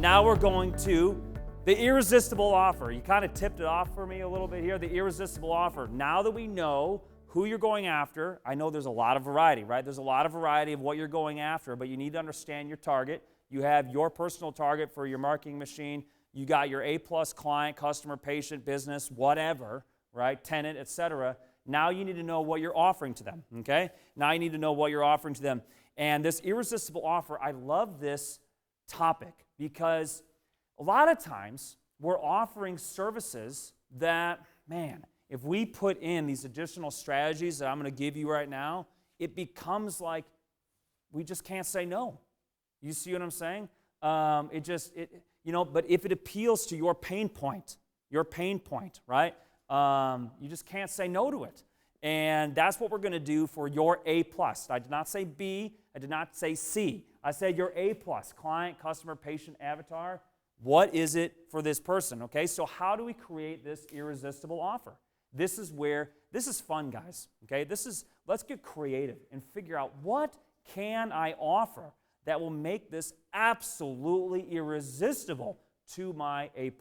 Now we're going to the irresistible offer. You kind of tipped it off for me a little bit here, the irresistible offer. Now that we know who you're going after, I know there's a lot of variety, right? There's a lot of variety of what you're going after, but you need to understand your target. You have your personal target for your marketing machine. You got your A-plus client, customer, patient, business, whatever, right? Tenant, etc. Now you need to know what you're offering to them, okay? Now you need to know what you're offering to them. And this irresistible offer, I love this topic because a lot of times we're offering services that, man, if we put in these additional strategies that I'm going to give you right now, it becomes like we just can't say no. You see what I'm saying? But if it appeals to your pain point, right? You just can't say no to it. And that's what we're going to do for your A+. I did not say B. I did not say C. I said your A+, client, customer, patient, avatar. What is it for this person? Okay, so how do we create this irresistible offer? This is fun, guys. Okay, let's get creative and figure out what can I offer that will make this absolutely irresistible to my A+.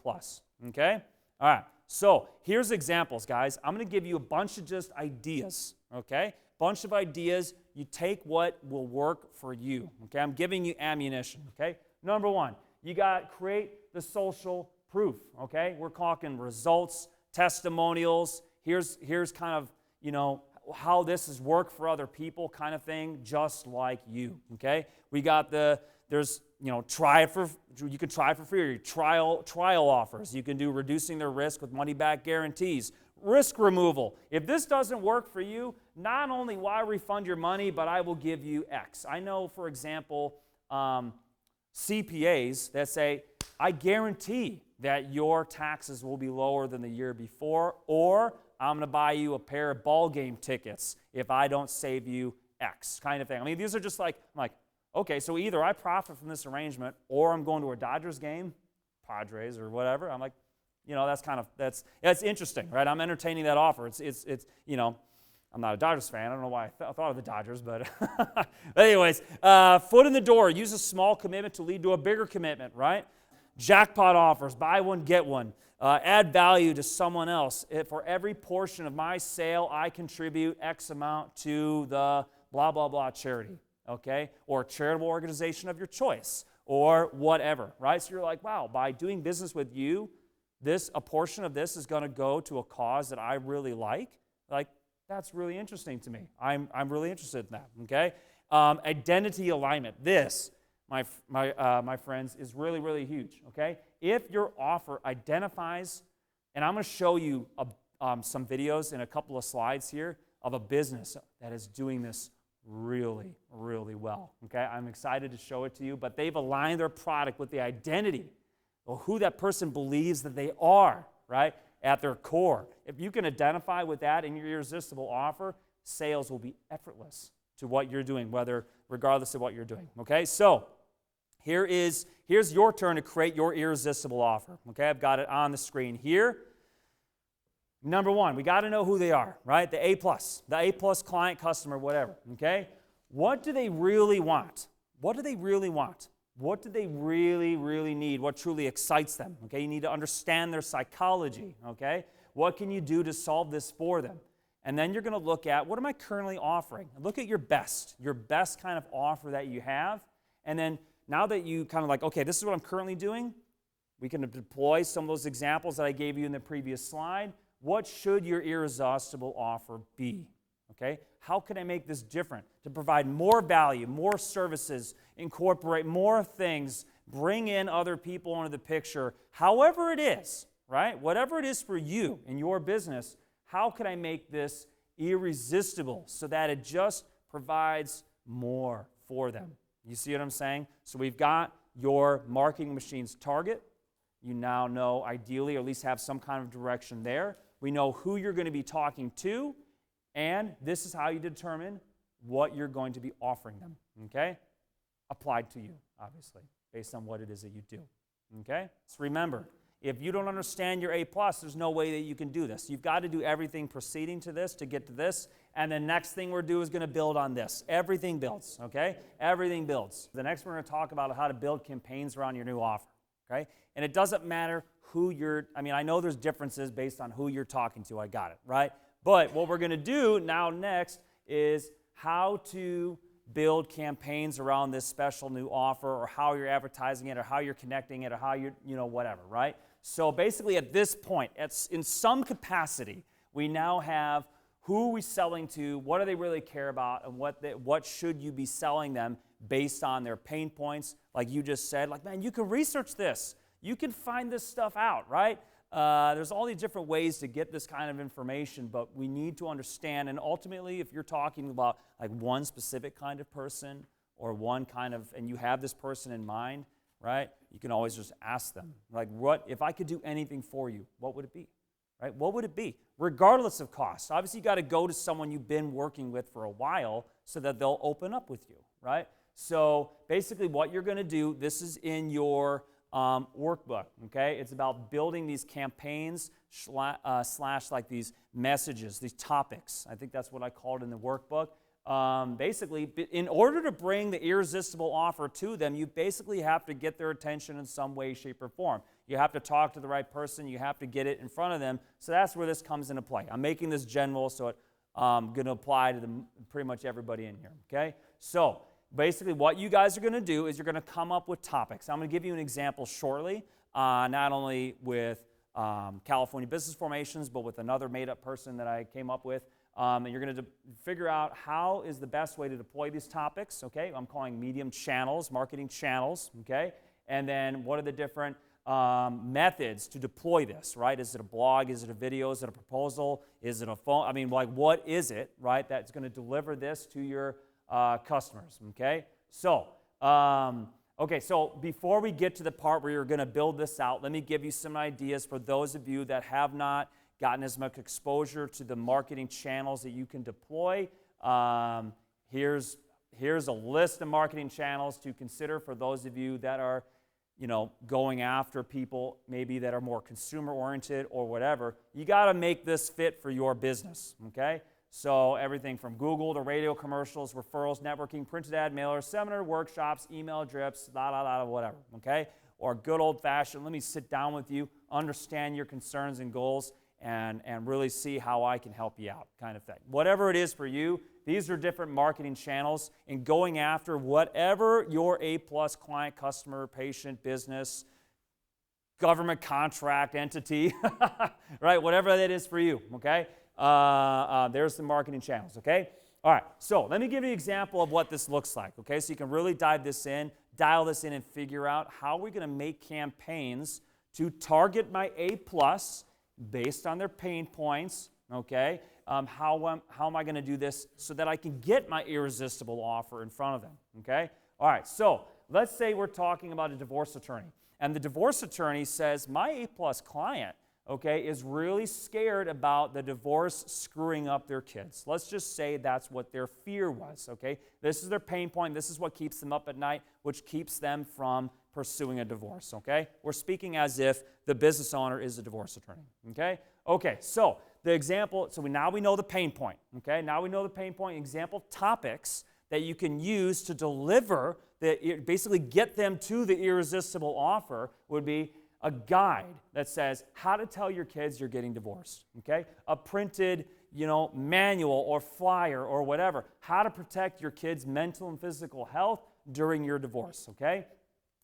Okay, all right. So here's examples, guys. I'm going to give you a bunch of just ideas, okay? Bunch of ideas. You take what will work for you, okay? I'm giving you ammunition, okay? Number one, you got to create the social proof, okay? We're talking results, testimonials. Here's kind of, how this has worked for other people kind of thing, just like you, okay? We got try it for, you can try it for free, trial offers. You can do reducing their risk with money-back guarantees. Risk removal. If this doesn't work for you, not only will I refund your money, but I will give you X. I know, for example, CPAs that say, I guarantee that your taxes will be lower than the year before, or I'm going to buy you a pair of ball game tickets if I don't save you X kind of thing. I mean, these are just like, I'm like, okay, so either I profit from this arrangement or I'm going to a Dodgers game, Padres or whatever. I'm like, that's interesting, right? I'm entertaining that offer. It's I'm not a Dodgers fan. I don't know why I thought of the Dodgers, but anyways, foot in the door. Use a small commitment to lead to a bigger commitment, right? Jackpot offers, buy one, get one. Add value to someone else. For every portion of my sale, I contribute X amount to the blah, blah, blah charity, okay? Or charitable organization of your choice, or whatever, right? So you're like, wow, by doing business with you, a portion of this is going to go to a cause that I really like. Like, that's really interesting to me. I'm really interested in that, okay? Identity alignment. This, my friends, is really, really huge, okay? If your offer identifies, and I'm going to show you some videos in a couple of slides here of a business that is doing this really, really well, okay? I'm excited to show it to you, but they've aligned their product with the identity or who that person believes that they are, right, at their core. If you can identify with that in your irresistible offer, sales will be effortless to what you're doing, regardless of what you're doing, okay? So here's your turn to create your irresistible offer, okay? I've got it on the screen here. Number one, we got to know who they are, right? The A+ client, customer, whatever, okay? What do they really want? What do they really want? What do they really, really need? What truly excites them? Okay, you need to understand their psychology, okay? What can you do to solve this for them? And then you're going to look at, what am I currently offering? Look at your best kind of offer that you have. And then now that you kind of like, okay, this is what I'm currently doing, we can deploy some of those examples that I gave you in the previous slide. What should your irresistible offer be? Okay? How can I make this different to provide more value, more services, incorporate more things, bring in other people into the picture, however it is, right? Whatever it is for you in your business, how can I make this irresistible so that it just provides more for them? You see what I'm saying? So we've got your marketing machine's target. You now know, ideally, or at least have some kind of direction there. We know who you're going to be talking to. And this is how you determine what you're going to be offering them, okay? Applied to you, obviously, based on what it is that you do, okay? So remember, if you don't understand your A+, there's no way that you can do this. You've got to do everything preceding to this to get to this, and the next thing we're doing is going to build on this. Everything builds, okay? Everything builds. The next we're going to talk about how to build campaigns around your new offer, okay? And it doesn't matter who you're, I know there's differences based on who you're talking to, I got it, right? But what we're going to do now next is how to build campaigns around this special new offer, or how you're advertising it, or how you're connecting it, or how you're, whatever, right? So basically at this point, in some capacity, we now have who are we selling to, what do they really care about, and what should you be selling them based on their pain points. Like you just said, like, man, you can research this. You can find this stuff out, right? There's all these different ways to get this kind of information, but we need to understand, and ultimately, if you're talking about like one specific kind of person, or one kind of, and you have this person in mind, right? You can always just ask them, like, what, if I could do anything for you, what would it be? Right? What would it be? Regardless of cost. Obviously, you got to go to someone you've been working with for a while so that they'll open up with you, right? So basically what you're going to do, this is in your workbook, okay? It's about building these campaigns slash like these messages, these topics. I think that's what I called in the workbook. Basically, in order to bring the irresistible offer to them, you basically have to get their attention in some way, shape, or form. You have to talk to the right person. You have to get it in front of them. So that's where this comes into play. I'm making this general, so it's going to apply to pretty much everybody in here, okay? So basically what you guys are going to do is you're going to come up with topics. I'm going to give you an example shortly, not only with California business formations, but with another made-up person that I came up with. And you're going to figure out how is the best way to deploy these topics, okay? I'm calling medium channels, marketing channels, okay? And then what are the different methods to deploy this, right? Is it a blog? Is it a video? Is it a proposal? Is it a phone? Like, what is it, right, that's going to deliver this to your customers, okay? So, so before we get to the part where you're going to build this out, let me give you some ideas for those of you that have not gotten as much exposure to the marketing channels that you can deploy. Here's a list of marketing channels to consider for those of you that are, going after people maybe that are more consumer-oriented or whatever. You got to make this fit for your business, okay? So everything from Google to radio commercials, referrals, networking, printed ad mailers, seminar, workshops, email drips, whatever, okay? Or good old-fashioned, let me sit down with you, understand your concerns and goals, and really see how I can help you out, kind of thing. Whatever it is for you, these are different marketing channels, and going after whatever your A-plus client, customer, patient, business, government contract, entity, right, whatever that is for you, okay? There's the marketing channels, okay? All right, so let me give you an example of what this looks like, okay? So you can really dial this in, and figure out how we're going to make campaigns to target my A-plus based on their pain points, okay? How am I going to do this so that I can get my irresistible offer in front of them, okay? All right, so let's say we're talking about a divorce attorney, and the divorce attorney says, my A-plus client, okay, is really scared about the divorce screwing up their kids. Let's just say that's what their fear was, okay? This is their pain point. This is what keeps them up at night, which keeps them from pursuing a divorce, okay? We're speaking as if the business owner is a divorce attorney, okay? Okay, so the example, now we know the pain point, okay? Now we know the pain point. Example topics that you can use to deliver, basically get them to the irresistible offer would be a guide that says how to tell your kids you're getting divorced, okay? A printed, manual or flyer or whatever, how to protect your kids' mental and physical health during your divorce, okay?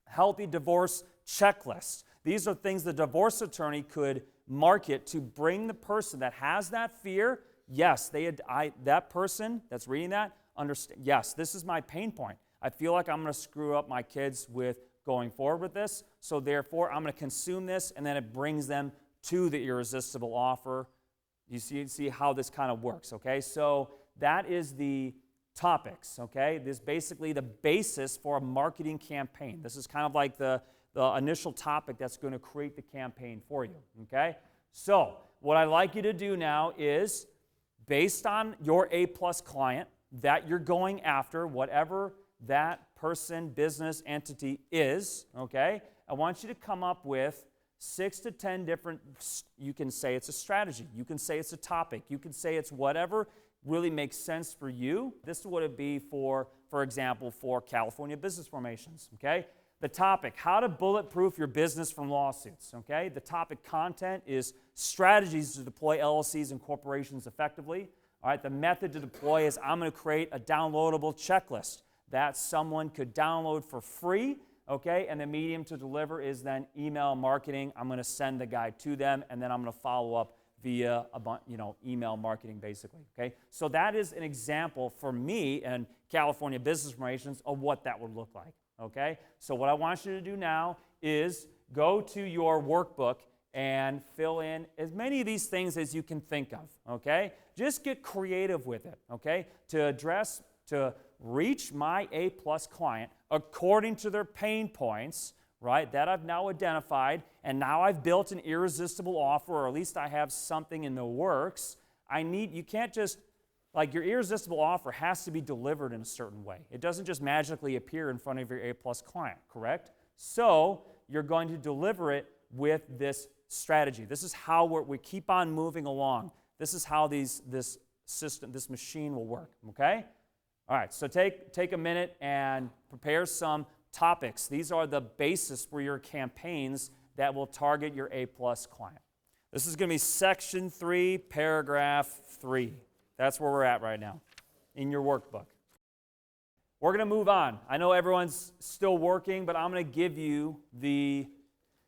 Healthy divorce checklist. These are things the divorce attorney could market to bring the person that has that fear. Yes, that person that's reading that, understand, yes, this is my pain point. I feel like I'm going to screw up my kids with going forward with this, so therefore I'm going to consume this, and then it brings them to the irresistible offer. You see how this kind of works, okay? So that is the topics, okay? This is basically the basis for a marketing campaign. This is kind of like the initial topic that's going to create the campaign for you, okay? So what I'd like you to do now is, based on your A-plus client that you're going after, whatever that person, business, entity is, okay? I want you to come up with 6 to 10 different, you can say it's a strategy, you can say it's a topic, you can say it's whatever really makes sense for you. This would it be for example, for California business formations, okay? The topic, how to bulletproof your business from lawsuits, okay? The topic content is strategies to deploy LLCs and corporations effectively. All right, the method to deploy is I'm going to create a downloadable checklist that someone could download for free, okay? And the medium to deliver is then email marketing. I'm going to send the guide to them, and then I'm going to follow up via email marketing, basically, okay? So that is an example for me and California Business Promotions of what that would look like, okay? So what I want you to do now is go to your workbook and fill in as many of these things as you can think of, okay? Just get creative with it, okay? To reach my A-plus client according to their pain points, right, that I've now identified, and now I've built an irresistible offer, or at least I have something in the works. You can't just, like, your irresistible offer has to be delivered in a certain way. It doesn't just magically appear in front of your A-plus client, correct? So you're going to deliver it with this strategy. This is how we keep on moving along. This is how this machine will work, okay? All right, so take a minute and prepare some topics. These are the basis for your campaigns that will target your A-plus client. This is going to be section 3, paragraph 3. That's where we're at right now in your workbook. We're going to move on. I know everyone's still working, but I'm going to give you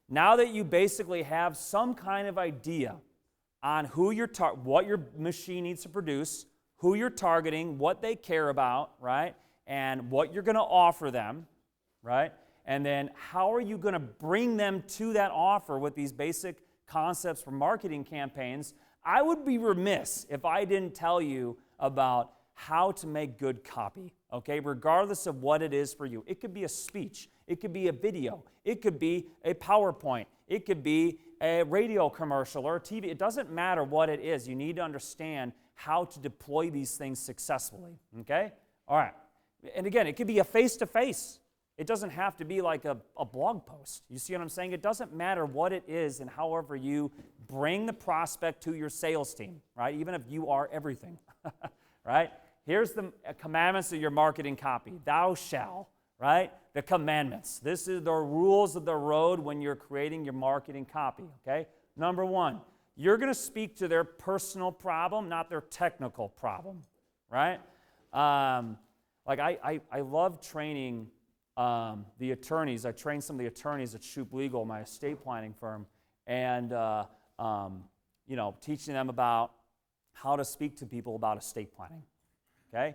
now that you basically have some kind of idea on what your machine needs to produce, who you're targeting, what they care about, right, and what you're going to offer them, right, and then how are you going to bring them to that offer with these basic concepts for marketing campaigns. I would be remiss if I didn't tell you about how to make good copy, okay, regardless of what it is for you. It could be a speech. It could be a video. It could be a PowerPoint. It could be a radio commercial or a TV. It doesn't matter what it is. You need to understand how to deploy these things successfully, okay? All right. And again, it could be a face-to-face. It doesn't have to be like a blog post. You see what I'm saying? It doesn't matter what it is and however you bring the prospect to your sales team, right? Even if you are everything, right? Here's the commandments of your marketing copy. Thou shalt, right? The commandments. This is the rules of the road when you're creating your marketing copy, okay? Number 1, you're going to speak to their personal problem, not their technical problem, right? I love training the attorneys. I trained some of the attorneys at Shoup Legal, my estate planning firm, and teaching them about how to speak to people about estate planning, okay?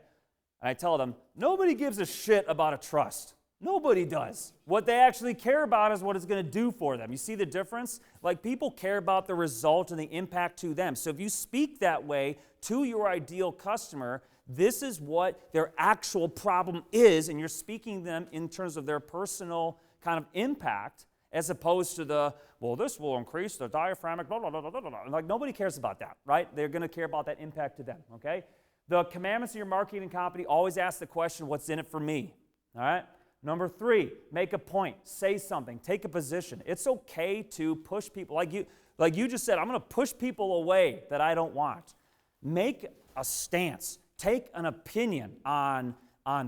And I tell them, nobody gives a shit about a trust. Nobody does. What they actually care about is what it's going to do for them. You see the difference? Like, people care about the result and the impact to them. So if you speak that way to your ideal customer, this is what their actual problem is, and you're speaking to them in terms of their personal kind of impact, as opposed to this will increase the diaphragmatic, blah, blah, blah, blah, blah, blah. Like, nobody cares about that, right? They're going to care about that impact to them, okay? The commandments of your marketing copy, always ask the question, what's in it for me, all right? Number 3, make a point, say something, take a position. It's okay to push people, like you just said, I'm going to push people away that I don't want. Make a stance. Take an opinion on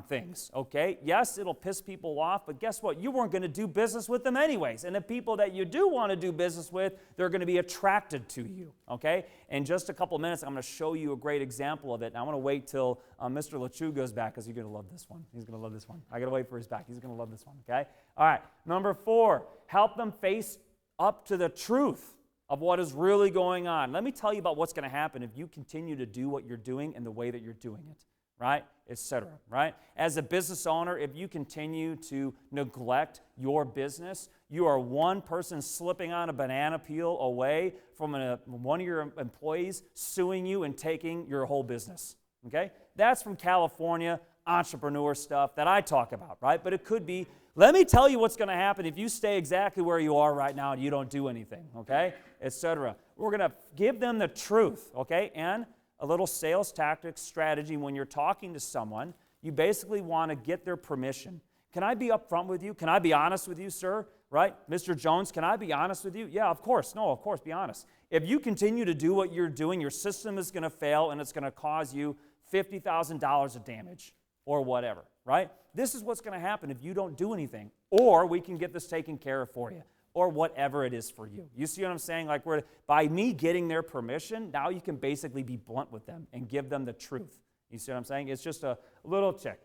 things, okay? Yes, it'll piss people off, but guess what? You weren't going to do business with them anyways. And the people that you do want to do business with, they're going to be attracted to you, okay? In just a couple minutes, I'm going to show you a great example of it. And I want to wait till Mr. LeChou goes back, because you're going to love this one. He's going to love this one. I got to wait for his back. He's going to love this one, okay? All right, number 4, help them face up to the truth of what is really going on. Let me tell you about what's going to happen if you continue to do what you're doing in the way that you're doing it, right, etc., right? As a business owner, if you continue to neglect your business, you are one person slipping on a banana peel away from one of your employees suing you and taking your whole business, okay? That's from California entrepreneur stuff that I talk about, right? But it could be, let me tell you what's going to happen if you stay exactly where you are right now and you don't do anything, okay, etc. We're going to give them the truth, okay, and a little sales tactics strategy. When you're talking to someone, you basically want to get their permission. Can I be upfront with you? Can I be honest with you, sir? Right? Mr. Jones, can I be honest with you? Yeah, of course. No, of course, be honest. If you continue to do what you're doing, your system is going to fail, and it's going to cause you $50,000 of damage or whatever, right? This is what's going to happen if you don't do anything. Or we can get this taken care of for you, or whatever it is for you. You see what I'm saying? Like, by me getting their permission, now you can basically be blunt with them and give them the truth. You see what I'm saying? It's just a little trick.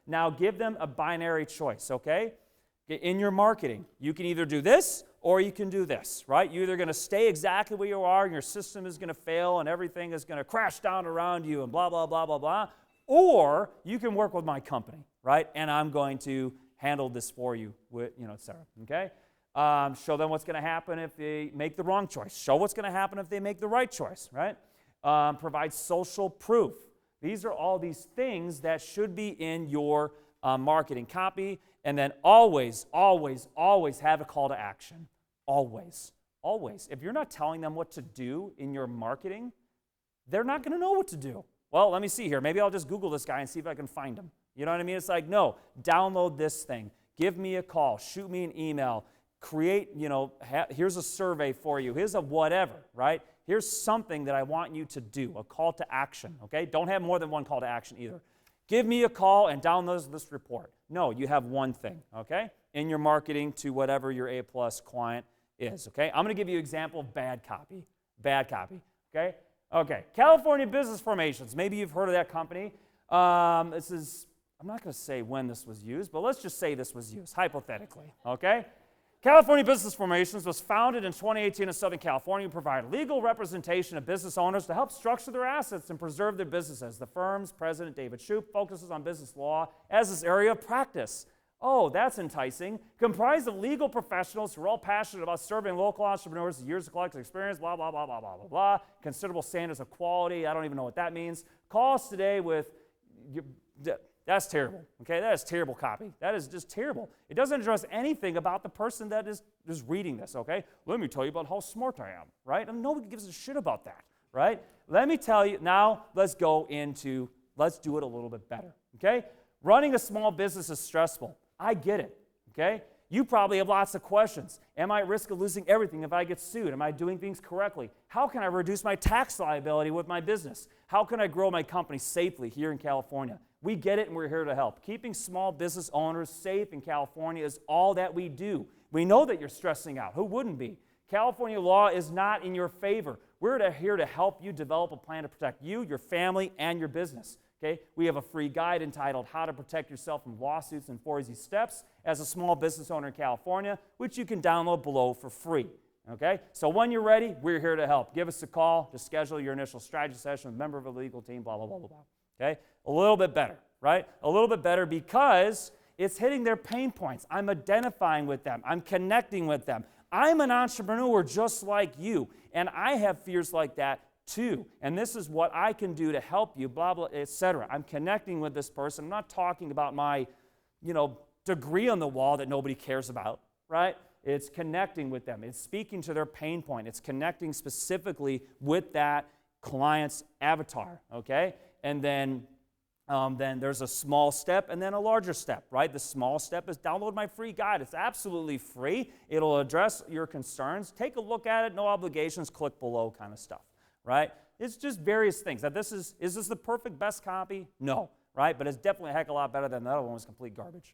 Now give them a binary choice, okay? In your marketing, you can either do this or you can do this, right? You're either going to stay exactly where you are and your system is going to fail and everything is going to crash down around you and blah, blah, blah, blah, blah. Or you can work with my company, right? And I'm going to handle this for you, with, et cetera, okay? Show them what's going to happen if they make the wrong choice. Show what's going to happen if they make the right choice, right? Provide social proof. These are all these things that should be in your marketing copy. And then always, always, always have a call to action. Always, always. If you're not telling them what to do in your marketing, they're not going to know what to do. Well, let me see here. Maybe I'll just Google this guy and see if I can find him. You know what I mean? It's like, no, download this thing. Give me a call. Shoot me an email. Create, here's a survey for you. Here's a whatever, right? Here's something that I want you to do, a call to action, okay? Don't have more than one call to action either. Give me a call and download this report. No, you have one thing, okay? In your marketing to whatever your A-plus client is, okay? I'm going to give you an example of bad copy. Bad copy, okay? Okay, California Business Formations. Maybe you've heard of that company. I'm not going to say when this was used, but let's just say this was used, hypothetically, okay? California Business Formations was founded in 2018 in Southern California to provide legal representation of business owners to help structure their assets and preserve their businesses. The firm's president, David Shoup, focuses on business law as his area of practice. Oh, that's enticing. Comprised of legal professionals who are all passionate about serving local entrepreneurs with years of collective experience, blah, blah, blah, blah, blah, blah, blah. Considerable standards of quality. I don't even know what that means. Call us today with... That's terrible, okay? That is terrible copy. That is just terrible. It doesn't address anything about the person that is reading this, okay? Let me tell you about how smart I am, right? I mean, nobody gives a shit about that, right? Let me tell you, now let's do it a little bit better, okay? Running a small business is stressful. I get it, okay? You probably have lots of questions. Am I at risk of losing everything if I get sued? Am I doing things correctly? How can I reduce my tax liability with my business? How can I grow my company safely here in California? We get it, and we're here to help. Keeping small business owners safe in California is all that we do. We know that you're stressing out. Who wouldn't be? California law is not in your favor. We're here to help you develop a plan to protect you, your family, and your business. Okay? We have a free guide entitled How to Protect Yourself from Lawsuits and 4 Easy Steps as a small business owner in California, which you can download below for free. Okay? So when you're ready, we're here to help. Give us a call to schedule your initial strategy session with a member of a legal team, blah, blah, blah, blah, blah. Okay? A little bit better, right? A little bit better because it's hitting their pain points. I'm identifying with them. I'm connecting with them. I'm an entrepreneur just like you, and I have fears like that too. And this is what I can do to help you, blah, blah, etc. I'm connecting with this person. I'm not talking about my, degree on the wall that nobody cares about, right? It's connecting with them. It's speaking to their pain point. It's connecting specifically with that client's avatar, okay? And then there's a small step and then a larger step, right? The small step is download my free guide. It's absolutely free. It'll address your concerns. Take a look at it, no obligations, click below kind of stuff, right? It's just various things. Now, is this the perfect best copy? No, right? But it's definitely a heck of a lot better than the other one was complete garbage.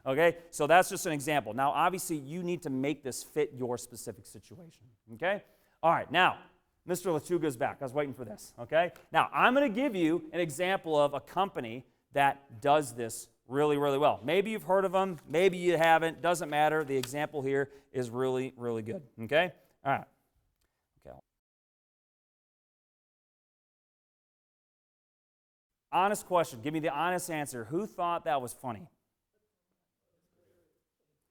Okay? So that's just an example. Now, obviously, you need to make this fit your specific situation, okay? All right, now, Mr. Lechuga's back. I was waiting for this, okay? Now, I'm going to give you an example of a company that does this really, really well. Maybe you've heard of them. Maybe you haven't. Doesn't matter. The example here is really, really good, okay? All right. Okay. Honest question. Give me the honest answer. Who thought that was funny?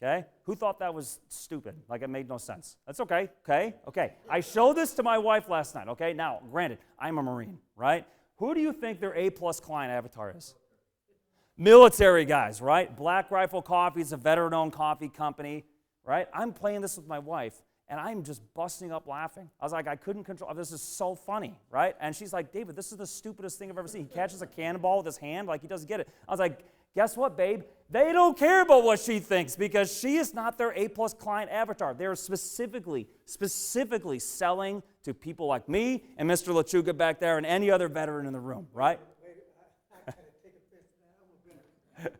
Okay? Who thought that was stupid? Like it made no sense. That's okay. Okay. I showed this to my wife last night. Okay? Now, granted, I'm a Marine, right? Who do you think their A-plus client avatar is? Military guys, right? Black Rifle Coffee is a veteran-owned coffee company, right? I'm playing this with my wife, and I'm just busting up laughing. I was like, I couldn't control. This is so funny, right? And she's like, David, this is the stupidest thing I've ever seen. He catches a cannonball with his hand like he doesn't get it. I was like, guess what, babe? They don't care about what she thinks because she is not their A-plus client avatar. They're specifically selling to people like me and Mr. Lechuga back there and any other veteran in the room, right?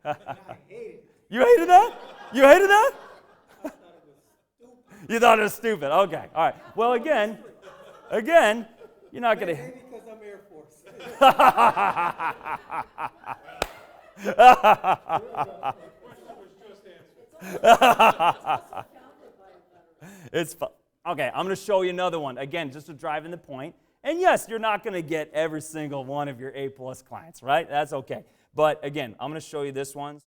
I hate it. You hated that? You hated that? I thought it was stupid. You thought it was stupid. Okay. All right. Well, again, you're not going to. Maybe because I'm Air Force. It's fun. Okay, I'm going to show you another one. Again, just to drive in the point. And yes, you're not going to get every single one of your A-plus clients, right? That's okay. But again, I'm going to show you this one.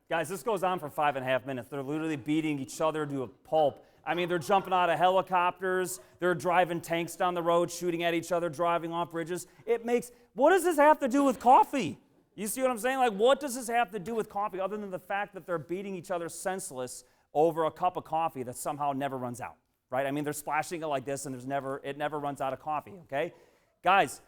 Guys, this goes on for 5.5 minutes. They're literally beating each other to a pulp. I mean, they're jumping out of helicopters. They're driving tanks down the road, shooting at each other, driving off bridges. What does this have to do with coffee? You see what I'm saying? Like, what does this have to do with coffee other than the fact that they're beating each other senseless over a cup of coffee that somehow never runs out, right? I mean, they're splashing it like this, and it never runs out of coffee, okay? Guys,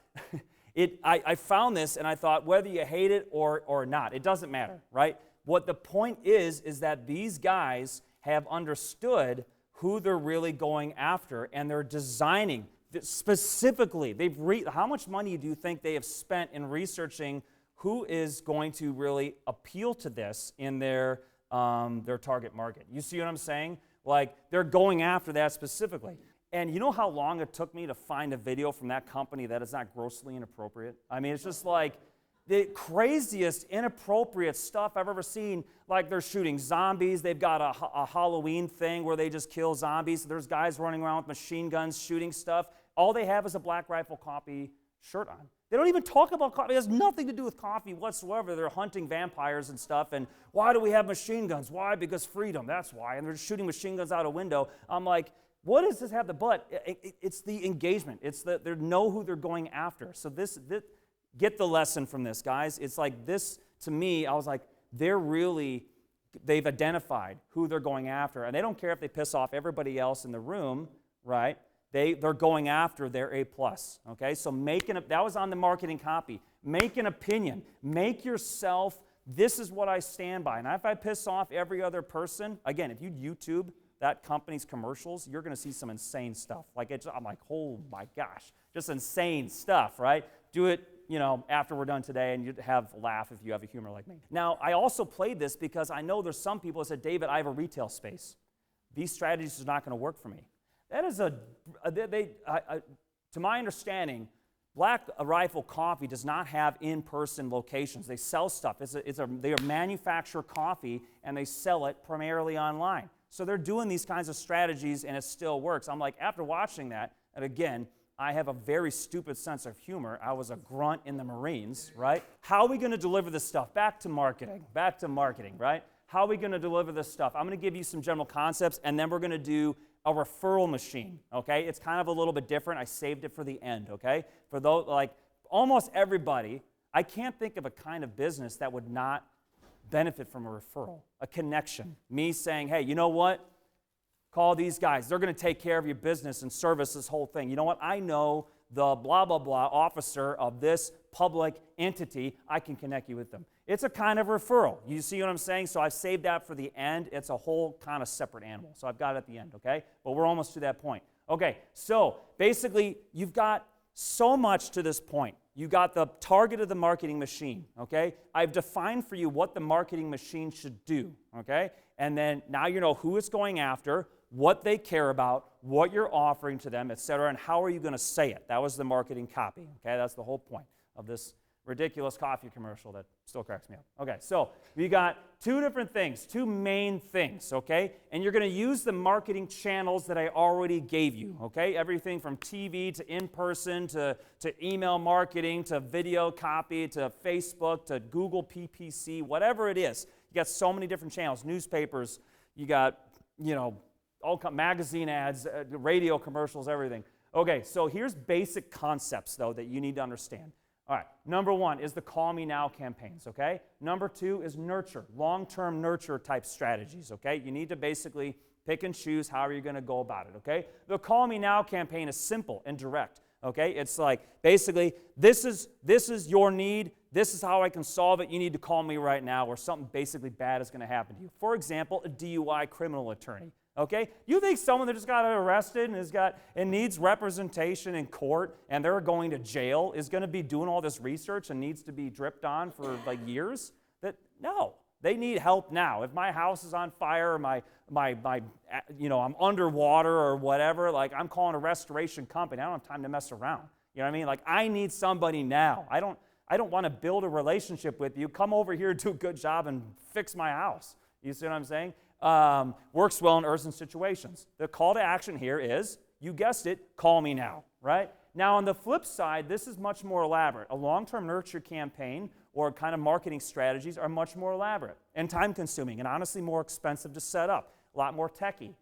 I found this, and I thought, whether you hate it or not, it doesn't matter, right? What the point is that these guys have understood who they're really going after, and they're designing specifically. How much money do you think they have spent in researching who is going to really appeal to this in their target market? You see what I'm saying? Like, they're going after that specifically. And you know how long it took me to find a video from that company that is not grossly inappropriate? I mean, it's just like the craziest inappropriate stuff I've ever seen. Like, they're shooting zombies. They've got a Halloween thing where they just kill zombies. There's guys running around with machine guns shooting stuff. All they have is a Black Rifle Coffee shirt on. They don't even talk about coffee. It has nothing to do with coffee whatsoever. They're hunting vampires and stuff. And why do we have machine guns? Why? Because freedom. That's why. And they're shooting machine guns out a window. I'm like, what does this have to? But it's the engagement. It's they know who they're going after. So this get the lesson from this, guys. It's like this, to me, I was like, they've identified who they're going after. And they don't care if they piss off everybody else in the room, right? They're going after their A+, okay? So that was on the marketing copy. Make an opinion. Make yourself, this is what I stand by. And if I piss off every other person, again, if you YouTube that company's commercials, you're going to see some insane stuff. I'm like, oh my gosh, just insane stuff, right? Do it, after we're done today, and you'd have a laugh if you have a humor like me. Now, I also played this because I know there's some people that said, David, I have a retail space. These strategies are not going to work for me. That is to my understanding, Black Rifle Coffee does not have in-person locations. They sell stuff. They manufacture coffee, and they sell it primarily online. So they're doing these kinds of strategies, and it still works. I'm like, after watching that, and again, I have a very stupid sense of humor. I was a grunt in the Marines, right? How are we going to deliver this stuff? Back to marketing, right? How are we going to deliver this stuff? I'm going to give you some general concepts, and then we're going to do a referral machine, okay? It's kind of a little bit different. I saved it for the end, okay? For those, like almost everybody, I can't think of a kind of business that would not benefit from a referral, a connection. Me saying, hey, you know what? Call these guys. They're going to take care of your business and service this whole thing. You know what? I know the blah, blah, blah officer of this public entity. I can connect you with them. It's a kind of referral. You see what I'm saying? So I've saved that for the end. It's a whole kind of separate animal. So I've got it at the end, okay? But we're almost to that point. Okay, so basically you've got so much to this point. You got the target of the marketing machine, okay? I've defined for you what the marketing machine should do, okay? And then now you know who it's going after, what they care about, what you're offering to them, etc., and how are you going to say it. That was the marketing copy, okay? That's the whole point of this ridiculous coffee commercial that still cracks me up. Okay, so we got two different things, two main things, okay? And you're going to use the marketing channels that I already gave you, okay? Everything from TV to in-person to email marketing to video copy to Facebook to Google PPC, whatever it is. You got so many different channels, newspapers, you got, all magazine ads, radio commercials, everything. Okay, so here's basic concepts, though, that you need to understand. All right, number one is the Call Me Now campaigns, okay? Number two is nurture, long-term nurture type strategies, okay? You need to basically pick and choose how you're going to go about it, okay? The Call Me Now campaign is simple and direct, okay? It's like, basically, this is your need, this is how I can solve it, you need to call me right now, or something basically bad is going to happen to you. For example, a DUI criminal attorney, Okay? You think someone that just got arrested and needs representation in court and they're going to jail is going to be doing all this research and needs to be dripped on for like years? No. They need help now. If my house is on fire, or I'm underwater or whatever, like I'm calling a restoration company. I don't have time to mess around. You know what I mean? Like I need somebody now. I don't want to build a relationship with you. Come over here, do a good job, and fix my house. You see what I'm saying? Works well in urgent situations. The call to action here is, you guessed it, call me now, right? Now on the flip side, this is much more elaborate. A long-term nurture campaign or kind of marketing strategies are much more elaborate and time-consuming and honestly more expensive to set up, a lot more techy,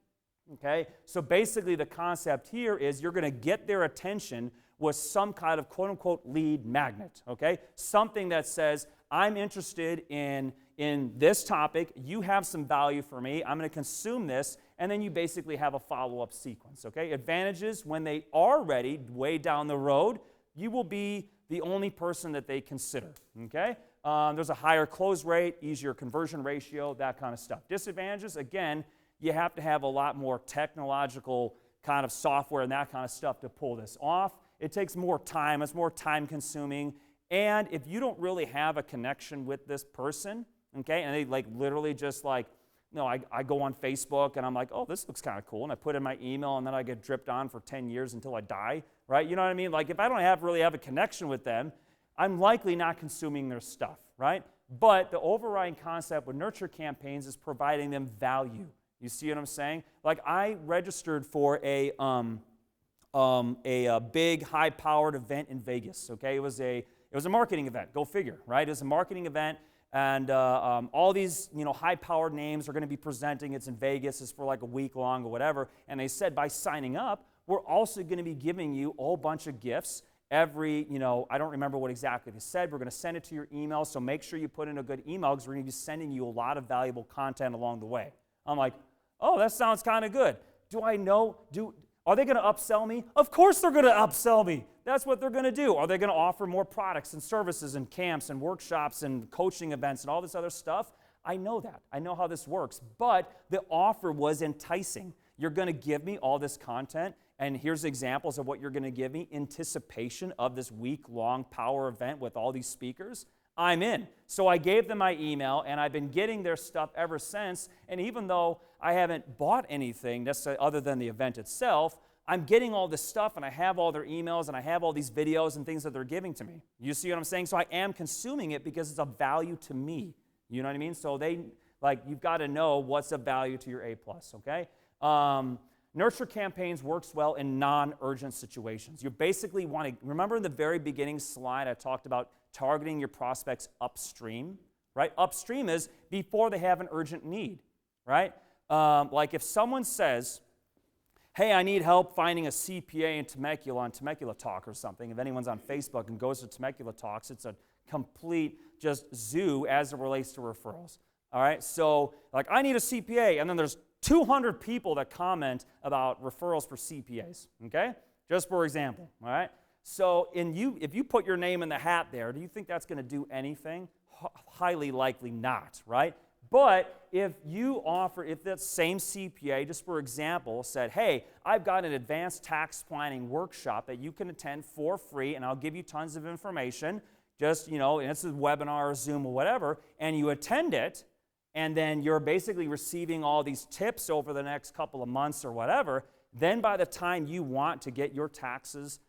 okay? So basically the concept here is you're going to get their attention with some kind of quote-unquote lead magnet, okay? Something that says, I'm interested in this topic, you have some value for me, I'm going to consume this, and then you basically have a follow-up sequence, okay? Advantages, when they are ready, way down the road, you will be the only person that they consider, okay? There's a higher close rate, easier conversion ratio, that kind of stuff. Disadvantages, again, you have to have a lot more technological kind of software and that kind of stuff to pull this off. It takes more time, it's more time-consuming, and if you don't really have a connection with this person, okay, and they like literally just like, I go on Facebook and I'm like, oh, this looks kind of cool, and I put in my email and then I get dripped on for 10 years until I die, right? You know what I mean? Like if I don't really have a connection with them, I'm likely not consuming their stuff, right? But the overriding concept with nurture campaigns is providing them value. You see what I'm saying? Like I registered for a big high-powered event in Vegas, okay? It was a marketing event, go figure, right? It was a marketing event. And all these, high-powered names are going to be presenting. It's in Vegas. It's for like a week long or whatever. And they said by signing up, we're also going to be giving you a whole bunch of gifts every, I don't remember what exactly they said. We're going to send it to your email, so make sure you put in a good email because we're going to be sending you a lot of valuable content along the way. I'm like, oh, that sounds kind of good. Are they going to upsell me? Of course they're going to upsell me. That's what they're going to do. Are they going to offer more products and services and camps and workshops and coaching events and all this other stuff? I know that. I know how this works. But the offer was enticing. You're going to give me all this content, and here's examples of what you're going to give me. Anticipation of this week-long power event with all these speakers. I'm in. So I gave them my email, and I've been getting their stuff ever since. And even though I haven't bought anything necessarily other than the event itself, I'm getting all this stuff, and I have all their emails, and I have all these videos and things that they're giving to me. You see what I'm saying? So I am consuming it because it's of value to me. You know what I mean? So you've got to know what's of value to your A+, okay? Nurture campaigns works well in non-urgent situations. You basically want to, remember in the very beginning slide I talked about targeting your prospects upstream, right? Upstream is before they have an urgent need, right? Like if someone says, hey, I need help finding a CPA in Temecula on Temecula Talk or something. If anyone's on Facebook and goes to Temecula Talks, it's a complete just zoo as it relates to referrals. All right, so like I need a CPA, and then there's 200 people that comment about referrals for CPAs, okay? Just for example, all right? So if you put your name in the hat there, do you think that's going to do anything? Highly likely not, right? But if that same CPA, just for example, said, hey, I've got an advanced tax planning workshop that you can attend for free, and I'll give you tons of information, just, and it's a webinar or Zoom or whatever, and you attend it, and then you're basically receiving all these tips over the next couple of months or whatever, then by the time you want to get your taxes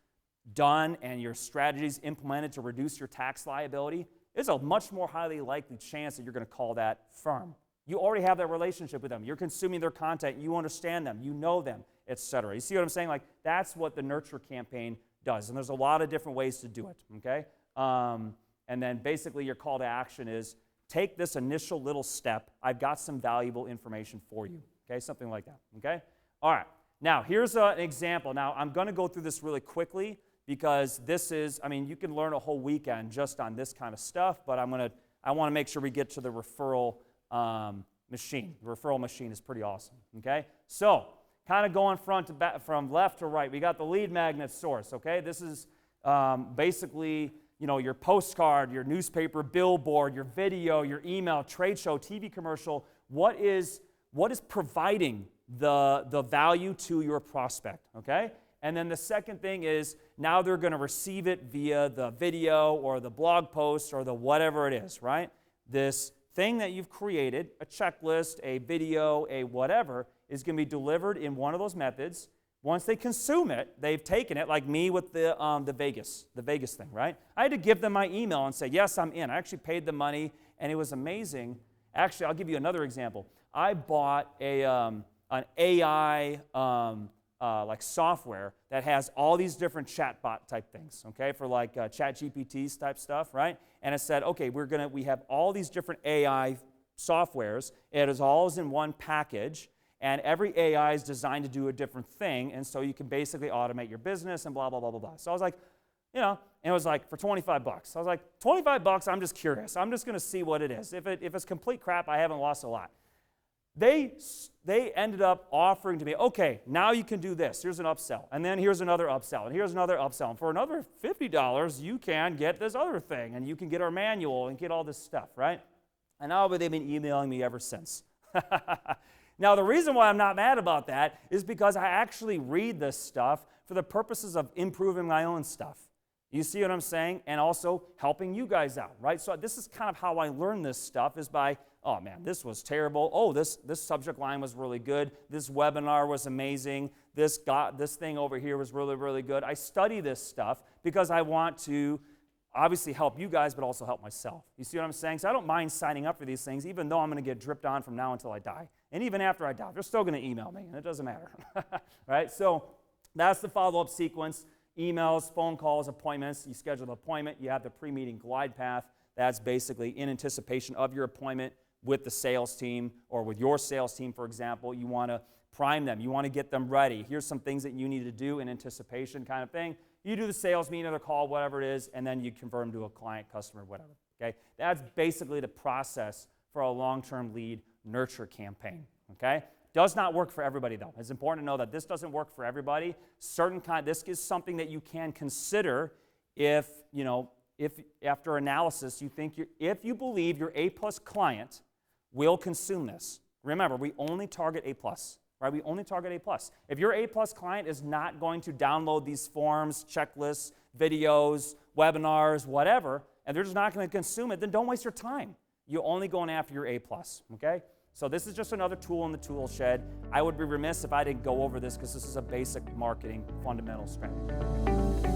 done and your strategies implemented to reduce your tax liability, there's a much more highly likely chance that you're going to call that firm. You already have that relationship with them. You're consuming their content. You understand them. You know them, etc. You see what I'm saying? Like, that's what the nurture campaign does. And there's a lot of different ways to do it, okay? And then basically your call to action is take this initial little step. I've got some valuable information for you, okay? Something like that, okay? All right. Now, here's an example. Now, I'm going to go through this really quickly because this is, you can learn a whole weekend just on this kind of stuff, but I want to make sure we get to the referral machine. The referral machine is pretty awesome, okay? So, kind of going from left to right, we got the lead magnet source, okay? This is basically, your postcard, your newspaper billboard, your video, your email, trade show, TV commercial. What is providing the value to your prospect, okay? And then the second thing is now they're going to receive it via the video or the blog post or the whatever it is, right? This thing that you've created, a checklist, a video, a whatever, is going to be delivered in one of those methods. Once they consume it, they've taken it, like me with the Vegas thing, right? I had to give them my email and say, yes, I'm in. I actually paid the money, and it was amazing. Actually, I'll give you another example. I bought an AI like software that has all these different chatbot type things, okay, for like chat GPTs type stuff, right? And it said, okay, we have all these different AI softwares. It is all in one package. And every AI is designed to do a different thing, and so you can basically automate your business and blah, blah, blah, blah, blah. So I was like, and it was like for $25. I was like, $25, I'm just curious. I'm just going to see what it is. If it's complete crap, I haven't lost a lot. They ended up offering to me, okay, now you can do this. Here's an upsell, and then here's another upsell, and here's another upsell. And for another $50, you can get this other thing, and you can get our manual and get all this stuff, right? And now they've been emailing me ever since. Now, the reason why I'm not mad about that is because I actually read this stuff for the purposes of improving my own stuff. You see what I'm saying? And also helping you guys out, right? So this is kind of how I learn this stuff, is by, oh man, this was terrible. Oh, this subject line was really good. This webinar was amazing. This thing over here was really, really good. I study this stuff because I want to obviously help you guys, but also help myself. You see what I'm saying? So I don't mind signing up for these things, even though I'm going to get dripped on from now until I die. And even after I die, they're still going to email me, and it doesn't matter. Right? So that's the follow-up sequence. Emails, phone calls, appointments. You schedule an appointment. You have the pre-meeting glide path. That's basically in anticipation of your appointment with the sales team or with your sales team, for example. You want to prime them. You want to get them ready. Here's some things that you need to do in anticipation kind of thing. You do the sales meeting or the call, whatever it is, and then you convert them to a client, customer, whatever. Okay? That's basically the process for a long-term lead nurture campaign. Okay? Does not work for everybody, though. It's important to know that this doesn't work for everybody. This is something that you can consider if after analysis you think if you believe your A-plus client will consume this. Remember, we only target A-plus. Right? We only target A+. If your A+ client is not going to download these forms, checklists, videos, webinars, whatever, and they're just not going to consume it, then don't waste your time. You're only going after your A+, okay? So this is just another tool in the tool shed. I would be remiss if I didn't go over this because this is a basic marketing fundamental strategy.